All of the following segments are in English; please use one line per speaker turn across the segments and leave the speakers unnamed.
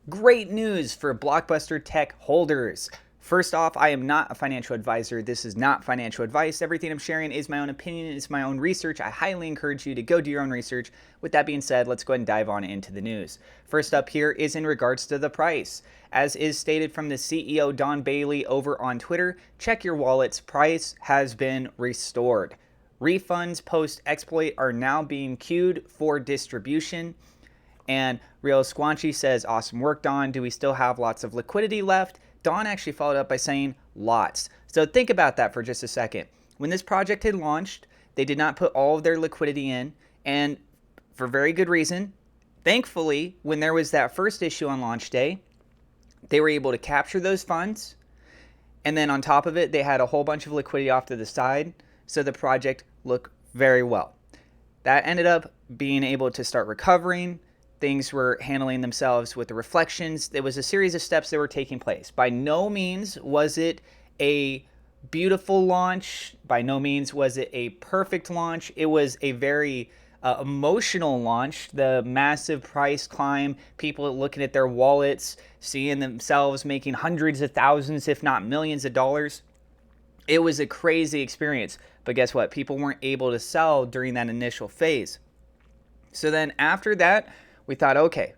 Great news for Blockbuster Tech holders. First off, I am not a financial advisor. This is not financial advice. Everything I'm sharing is my own opinion. It's my own research. I highly encourage you to go do your own research. With that being said, let's go ahead and dive on into the news. First up here is in regards to the price. As is stated from the CEO Don Bailey over on Twitter, check your wallets. Price has been restored. Refunds post-exploit are now being queued for distribution. And Real Squanchy says, awesome work, Don. Do we still have lots of liquidity left? Don actually followed up by saying lots. So think about that for just a second. When this project had launched, they did not put all of their liquidity in, and for very good reason. Thankfully, when there was that first issue on launch day, they were able to capture those funds, and then on top of it, they had a whole bunch of liquidity off to the side, so the project looked very well. That ended up being able to start recovering. Things were handling themselves with the reflections. There was a series of steps that were taking place. By no means was it a beautiful launch. By no means was it a perfect launch. It was a very emotional launch. The massive price climb, people looking at their wallets, seeing themselves making hundreds of thousands, if not millions of dollars. It was a crazy experience. But guess what? People weren't able to sell during that initial phase. So then after that, we thought, okay,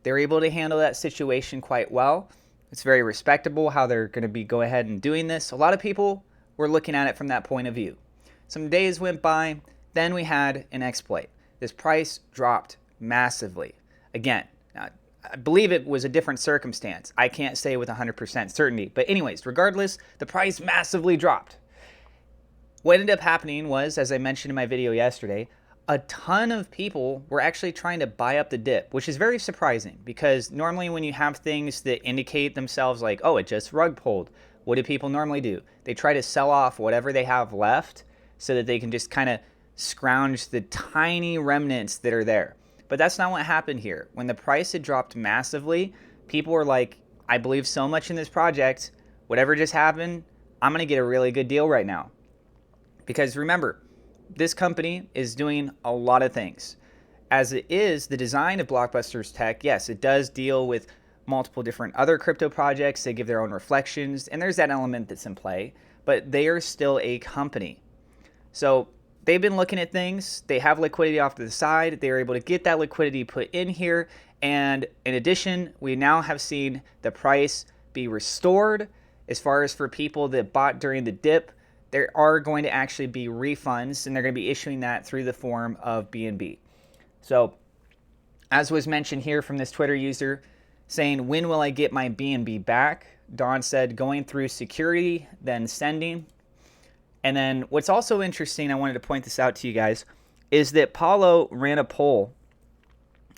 they're able to handle that situation quite well. It's very respectable how they're going to be go ahead and doing this. A lot of people were looking at it from that point of view. Some days went by, then we had an exploit. This price dropped massively. Again, I believe it was a different circumstance. I can't say with 100% certainty. But anyways, regardless, the price massively dropped. What ended up happening was, as I mentioned in my video yesterday, a ton of people were actually trying to buy up the dip, which is very surprising because normally when you have things that indicate themselves like, oh, it just rug pulled, what do people normally do? They try to sell off whatever they have left so that they can just kind of scrounge the tiny remnants that are there. But that's not what happened here. When the price had dropped massively, people were like, I believe so much in this project. Whatever just happened, I'm going to get a really good deal right now. Because remember, this company is doing a lot of things. As it is, the design of BlockBusters Tech, yes, it does deal with multiple different other crypto projects. They give their own reflections, and there's that element that's in play, but they are still a company. So they've been looking at things. They have liquidity off to the side. They are able to get that liquidity put in here. And in addition, we now have seen the price be restored. As far as for people that bought during the dip, there are going to actually be refunds, and they're going to be issuing that through the form of BNB. So, as was mentioned here from this Twitter user, saying, when will I get my BNB back? Don said, going through security, then sending. And then what's also interesting, I wanted to point this out to you guys, is that Paulo ran a poll,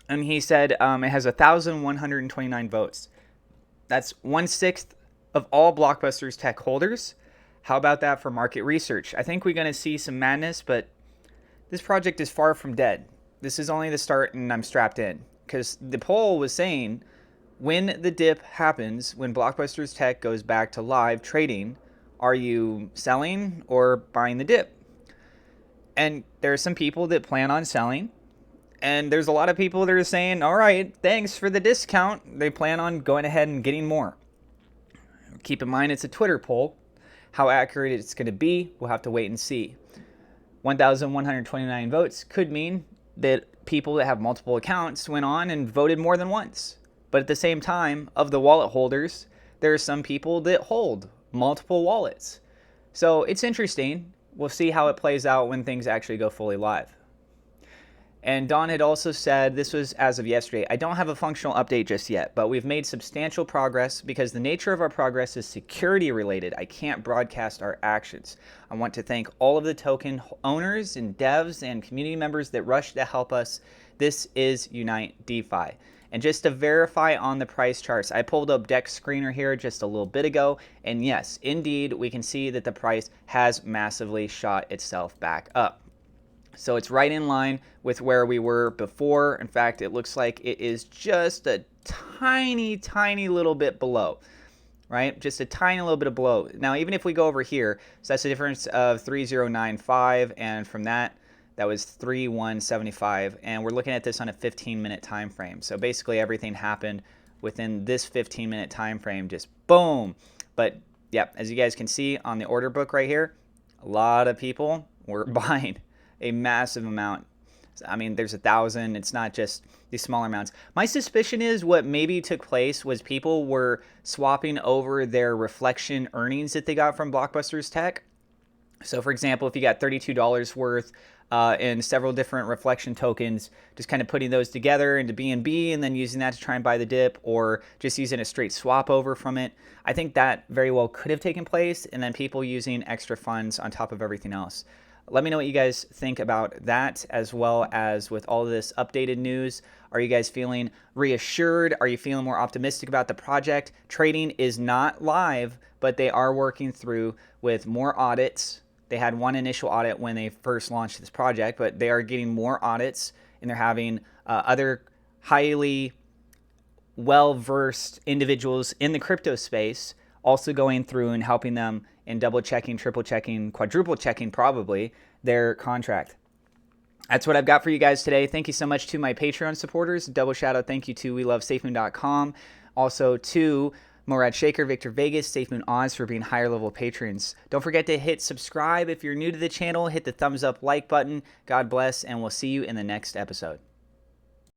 and he said it has 1,129 votes. That's 1/6 of all Blockbusters Tech holders. How about that for market research? I think we're going to see some madness, but this project is far from dead. This is only the start, and I'm strapped in. Because the poll was saying, when the dip happens, when Blockbusters Tech goes back to live trading, are you selling or buying the dip? And there are some people that plan on selling, and there's a lot of people that are saying, all right, thanks for the discount. They plan on going ahead and getting more. Keep in mind, it's a Twitter poll. How accurate it's going to be, we'll have to wait and see. 1,129 votes could mean that people that have multiple accounts went on and voted more than once. But at the same time, of the wallet holders, there are some people that hold multiple wallets. So it's interesting. We'll see how it plays out when things actually go fully live. And Don had also said, this was as of yesterday, I don't have a functional update just yet, but we've made substantial progress because the nature of our progress is security related. I can't broadcast our actions. I want to thank all of the token owners and devs and community members that rushed to help us. This is Unite DeFi. And just to verify on the price charts, I pulled up Dex Screener here just a little bit ago, and yes, indeed, we can see that the price has massively shot itself back up. So it's right in line with where we were before. In fact, it looks like it is just a tiny, tiny little bit below, right? Just a tiny little bit of below. Now, even if we go over here, so that's a difference of 3095, and from that, that was 3175, and we're looking at this on a 15-minute time frame. So basically, everything happened within this 15-minute time frame. Just boom. But yep, as you guys can see on the order book right here, a lot of people were buying a massive amount. I mean, there's 1,000. It's not just these smaller amounts. My suspicion is what maybe took place was people were swapping over their reflection earnings that they got from BlockBusters Tech. So for example, if you got $32 worth in several different reflection tokens, just kind of putting those together into BNB and then using that to try and buy the dip, or just using a straight swap over from it. I think that very well could have taken place, and then people using extra funds on top of everything else. Let me know what you guys think about that, as well as with all of this updated news. Are you guys feeling reassured? Are you feeling more optimistic about the project? Trading is not live, but they are working through with more audits. They had one initial audit when they first launched this project, but they are getting more audits, and they're having other highly well-versed individuals in the crypto space also going through and helping them and double checking, triple checking, quadruple checking probably their contract. That's what I've got for you guys today. Thank you so much to my Patreon supporters. Double shout out thank you to WeLoveSafeMoon.com. Also to Morad Shaker, Victor Vegas, SafeMoon Oz for being higher level patrons. Don't forget to hit subscribe if you're new to the channel. Hit the thumbs up like button. God bless, and we'll see you in the next episode.